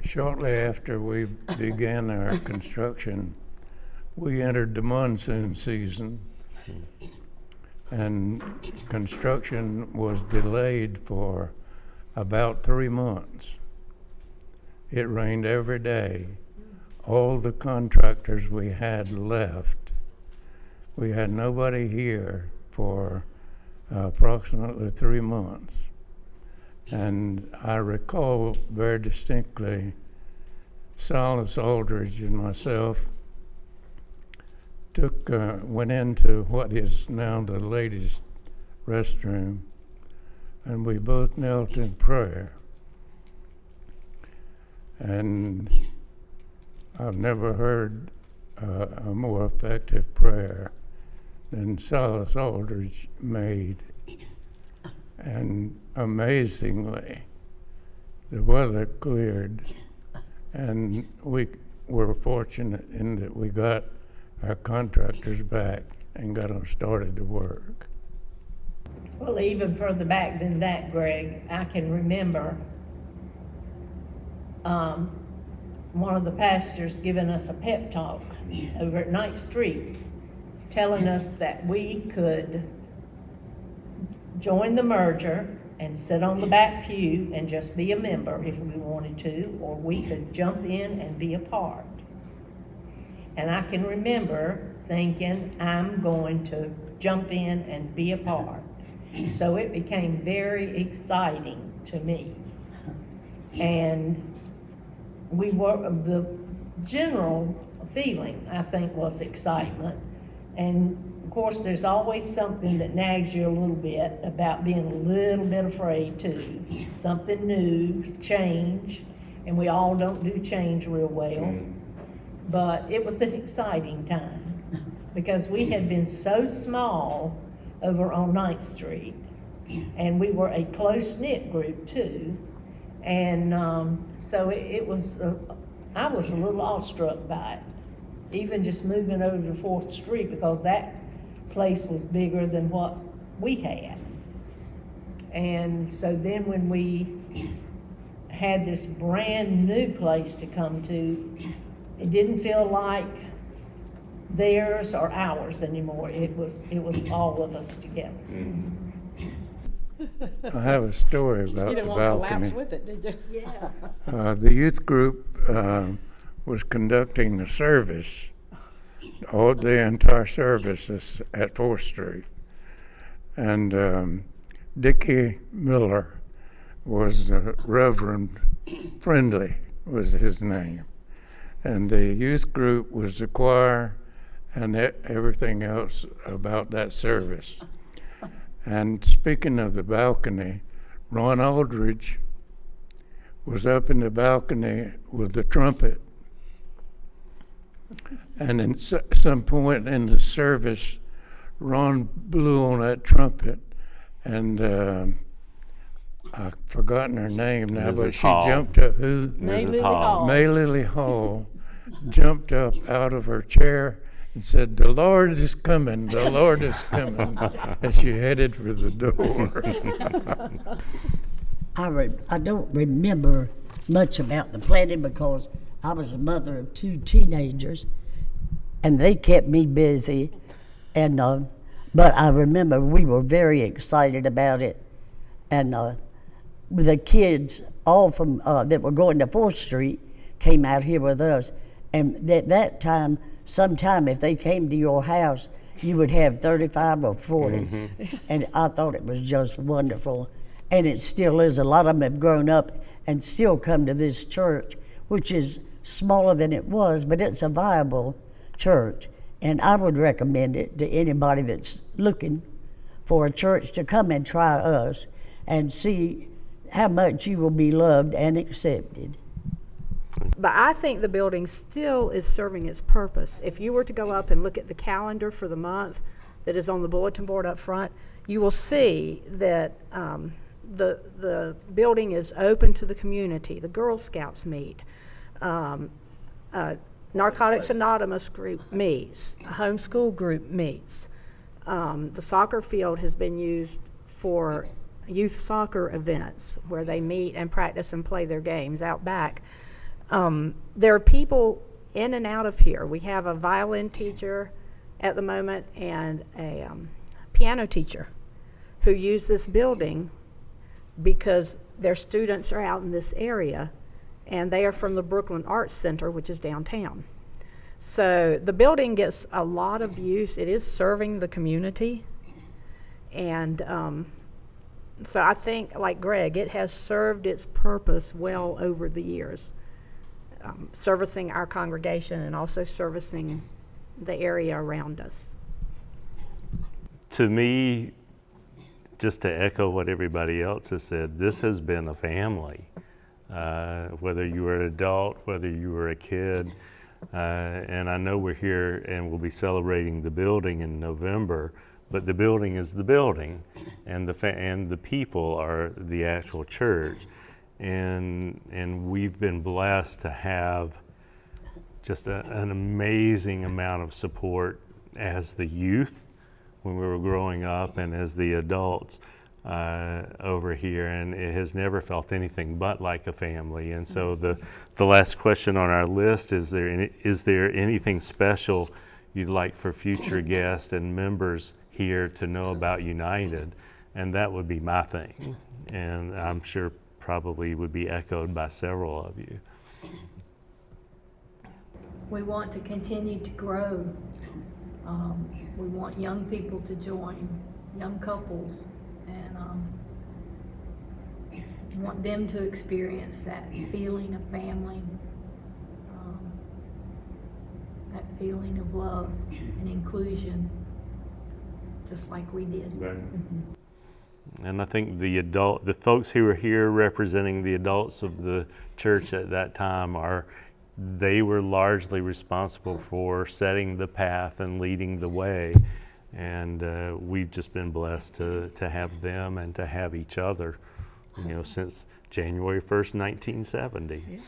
Shortly after we began our construction, we entered the monsoon season, and construction was delayed for about 3 months. It rained every day. All the contractors we had left. We had nobody here for approximately 3 months. And I recall very distinctly Silas Aldridge and myself went into what is now the ladies' restroom, and we both knelt in prayer. And I've never heard a more effective prayer than Silas Aldridge made. And amazingly, the weather cleared, and we were fortunate in that we got our contractors back and got them started to work. Well, even further back than that, Greg, I can remember one of the pastors giving us a pep talk over at Ninth Street, telling us that we could join the merger and sit on the back pew and just be a member if we wanted to, or we could jump in and be a part. And I can remember thinking, I'm going to jump in and be a part. So it became very exciting to me. And the general feeling, I think, was excitement. And of course, there's always something that nags you a little bit about being a little bit afraid too. Something new, change, and we all don't do change real well. But it was an exciting time because we had been so small over on 9th Street, and we were a close-knit group too. And so it was, I was a little awestruck by it, even just moving over to 4th Street, because that place was bigger than what we had. And so then when we had this brand new place to come to, it didn't feel like theirs or ours anymore. It was all of us together. I have a story about You didn't the want to balcony. collapse with it, did you? Yeah. The youth group was conducting a service, the entire service is at 4th Street. And Dickie Miller was Reverend Friendly was his name. And the youth group was the choir and everything else about that service. And speaking of the balcony, Ron Aldridge was up in the balcony with the trumpet. And at some point in the service, Ron blew on that trumpet, and I've forgotten her name now, but she jumped up. Who? May Mrs. Lily Hall. Hall. May Lily Hall jumped up out of her chair and said, "The Lord is coming, the Lord is coming," as she headed for the door. I don't remember much about the planning because I was a mother of 2 teenagers, and they kept me busy. And but I remember we were very excited about it, and the kids all from that were going to 4th Street came out here with us. And at that time, sometime if they came to your house, you would have 35 or 40. Mm-hmm. And I thought it was just wonderful. And it still is. A lot of them have grown up and still come to this church, which is smaller than it was, but it's a viable church. And I would recommend it to anybody that's looking for a church to come and try us and see how much you will be loved and accepted. But I think the building still is serving its purpose. If you were to go up and look at the calendar for the month that is on the bulletin board up front, you will see that the building is open to the community. The Girl Scouts meet. Narcotics Anonymous group meets. A homeschool group meets. The soccer field has been used for youth soccer events where they meet and practice and play their games out back. There are people in and out of here. We have a violin teacher at the moment and a piano teacher who use this building because their students are out in this area, and they are from the Brooklyn Arts Center, which is downtown. So the building gets a lot of use. It is serving the community. And so I think, like Greg, it has served its purpose well over the years, servicing our congregation and also servicing the area around us. To me, just to echo what everybody else has said, this has been a family. Whether you were an adult, whether you were a kid, and I know we're here and we'll be celebrating the building in November, but the building is the building, and the people are the actual church, and we've been blessed to have just an amazing amount of support as the youth when we were growing up and as the adults over here, and it has never felt anything but like a family. And so the last question on our list is there anything special you'd like for future guests and members here to know about United? And that would be my thing, and I'm sure probably would be echoed by several of you. We want to continue to grow. We want young people to join, young couples, and want them to experience that feeling of family, that feeling of love and inclusion, just like we did. And I think the folks who are here representing the adults of the church at that time they were largely responsible for setting the path and leading the way. And we've just been blessed to have them and to have each other, since January 1st, 1970.